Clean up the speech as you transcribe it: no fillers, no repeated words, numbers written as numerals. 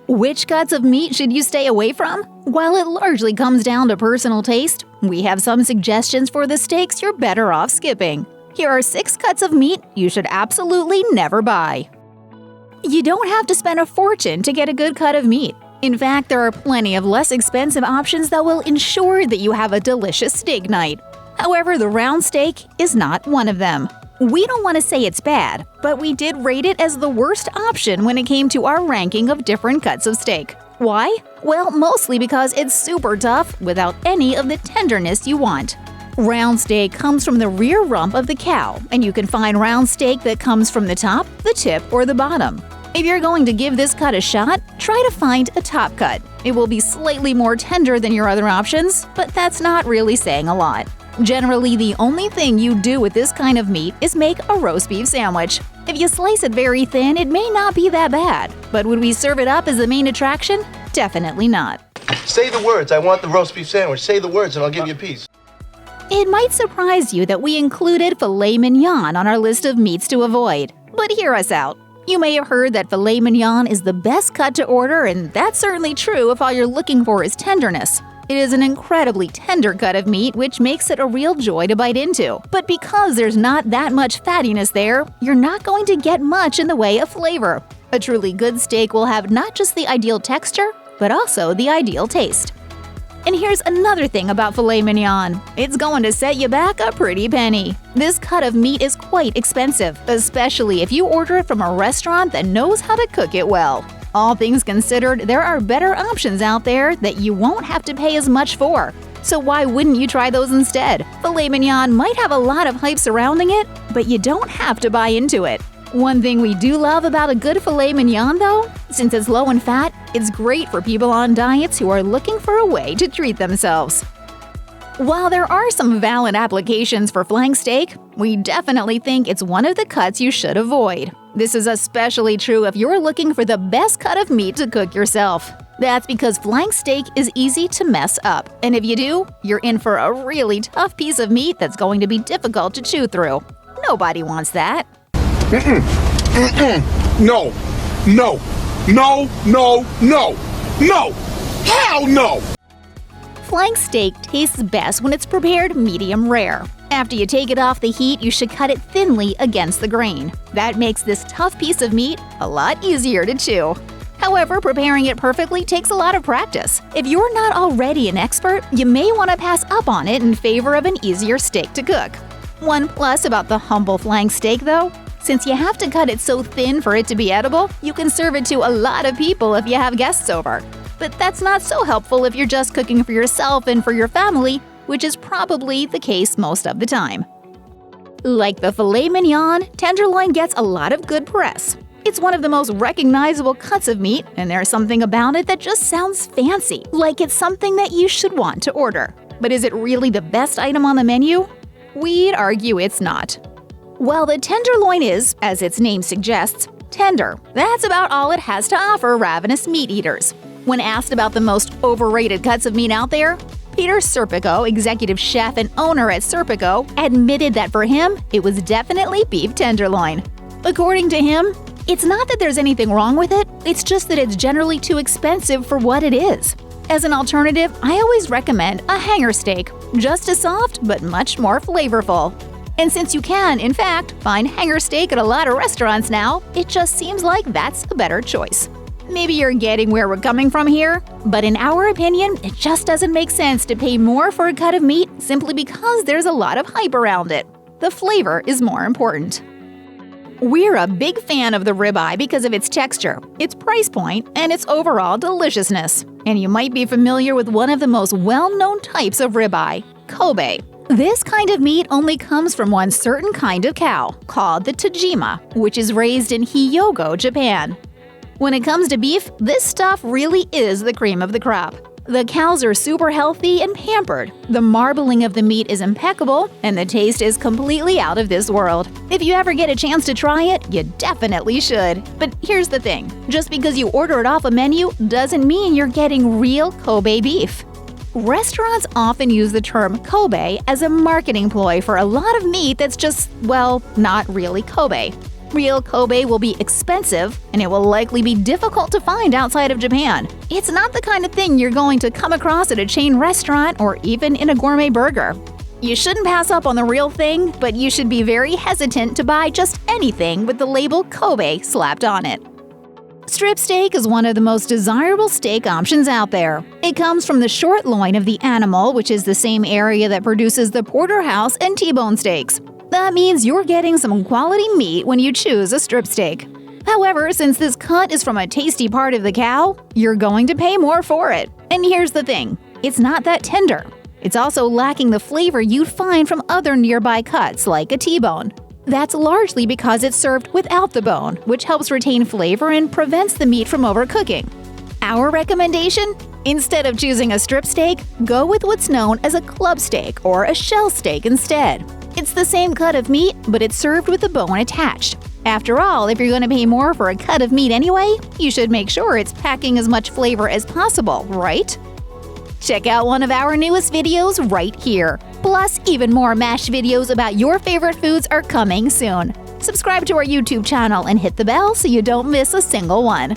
Which cuts of meat should you stay away from? While it largely comes down to personal taste, we have some suggestions for the steaks you're better off skipping. Here are 6 cuts of meat you should absolutely never buy. You don't have to spend a fortune to get a good cut of meat. In fact, there are plenty of less expensive options that will ensure that you have a delicious steak night. However, the round steak is not one of them. We don't want to say it's bad, but we did rate it as the worst option when it came to our ranking of different cuts of steak. Why? Well, mostly because it's super tough without any of the tenderness you want. Round steak comes from the rear rump of the cow, and you can find round steak that comes from the top, the tip, or the bottom. If you're going to give this cut a shot, try to find a top cut. It will be slightly more tender than your other options, but that's not really saying a lot. Generally, the only thing you do with this kind of meat is make a roast beef sandwich. If you slice it very thin, it may not be that bad. But would we serve it up as the main attraction? Definitely not. Say the words, I want the roast beef sandwich. Say the words and I'll give you a piece. It might surprise you that we included filet mignon on our list of meats to avoid. But hear us out. You may have heard that filet mignon is the best cut to order, and that's certainly true if all you're looking for is tenderness. It is an incredibly tender cut of meat, which makes it a real joy to bite into. But because there's not that much fattiness there, you're not going to get much in the way of flavor. A truly good steak will have not just the ideal texture, but also the ideal taste. And here's another thing about filet mignon. It's going to set you back a pretty penny. This cut of meat is quite expensive, especially if you order it from a restaurant that knows how to cook it well. All things considered, there are better options out there that you won't have to pay as much for. So why wouldn't you try those instead? Filet mignon might have a lot of hype surrounding it, but you don't have to buy into it. One thing we do love about a good filet mignon, though, since it's low in fat, it's great for people on diets who are looking for a way to treat themselves. While there are some valid applications for flank steak, we definitely think it's one of the cuts you should avoid. This is especially true if you're looking for the best cut of meat to cook yourself. That's because flank steak is easy to mess up, and if you do, you're in for a really tough piece of meat that's going to be difficult to chew through. Nobody wants that. No. No. No. No. No. No. Hell no! Flank steak tastes best when it's prepared medium rare. After you take it off the heat, you should cut it thinly against the grain. That makes this tough piece of meat a lot easier to chew. However, preparing it perfectly takes a lot of practice. If you're not already an expert, you may want to pass up on it in favor of an easier steak to cook. One plus about the humble flank steak, though, since you have to cut it so thin for it to be edible, you can serve it to a lot of people if you have guests over. But that's not so helpful if you're just cooking for yourself and for your family, which is probably the case most of the time. Like the filet mignon, tenderloin gets a lot of good press. It's one of the most recognizable cuts of meat, and there's something about it that just sounds fancy, like it's something that you should want to order. But is it really the best item on the menu? We'd argue it's not. While the tenderloin is, as its name suggests, tender, that's about all it has to offer ravenous meat eaters. When asked about the most overrated cuts of meat out there, Peter Serpico, executive chef and owner at Serpico, admitted that for him, it was definitely beef tenderloin. According to him, it's not that there's anything wrong with it, it's just that it's generally too expensive for what it is. As an alternative, I always recommend a hanger steak, just as soft but much more flavorful. And since you can, in fact, find hanger steak at a lot of restaurants now, it just seems like that's a better choice. Maybe you're getting where we're coming from here, but in our opinion, it just doesn't make sense to pay more for a cut of meat simply because there's a lot of hype around it. The flavor is more important. We're a big fan of the ribeye because of its texture, its price point, and its overall deliciousness. And you might be familiar with one of the most well-known types of ribeye, Kobe. This kind of meat only comes from one certain kind of cow, called the Tajima, which is raised in Hyogo, Japan. When it comes to beef, this stuff really is the cream of the crop. The cows are super healthy and pampered, the marbling of the meat is impeccable, and the taste is completely out of this world. If you ever get a chance to try it, you definitely should. But here's the thing, just because you order it off a menu doesn't mean you're getting real Kobe beef. Restaurants often use the term Kobe as a marketing ploy for a lot of meat that's just, well, not really Kobe. Real Kobe will be expensive, and it will likely be difficult to find outside of Japan. It's not the kind of thing you're going to come across at a chain restaurant or even in a gourmet burger. You shouldn't pass up on the real thing, but you should be very hesitant to buy just anything with the label Kobe slapped on it. Strip steak is one of the most desirable steak options out there. It comes from the short loin of the animal, which is the same area that produces the porterhouse and T-bone steaks. That means you're getting some quality meat when you choose a strip steak. However, since this cut is from a tasty part of the cow, you're going to pay more for it. And here's the thing, it's not that tender. It's also lacking the flavor you'd find from other nearby cuts like a T-bone. That's largely because it's served without the bone, which helps retain flavor and prevents the meat from overcooking. Our recommendation? Instead of choosing a strip steak, go with what's known as a club steak or a shell steak instead. It's the same cut of meat, but it's served with the bone attached. After all, if you're going to pay more for a cut of meat anyway, you should make sure it's packing as much flavor as possible, right? Check out one of our newest videos right here. Plus, even more MASH videos about your favorite foods are coming soon. Subscribe to our YouTube channel and hit the bell so you don't miss a single one.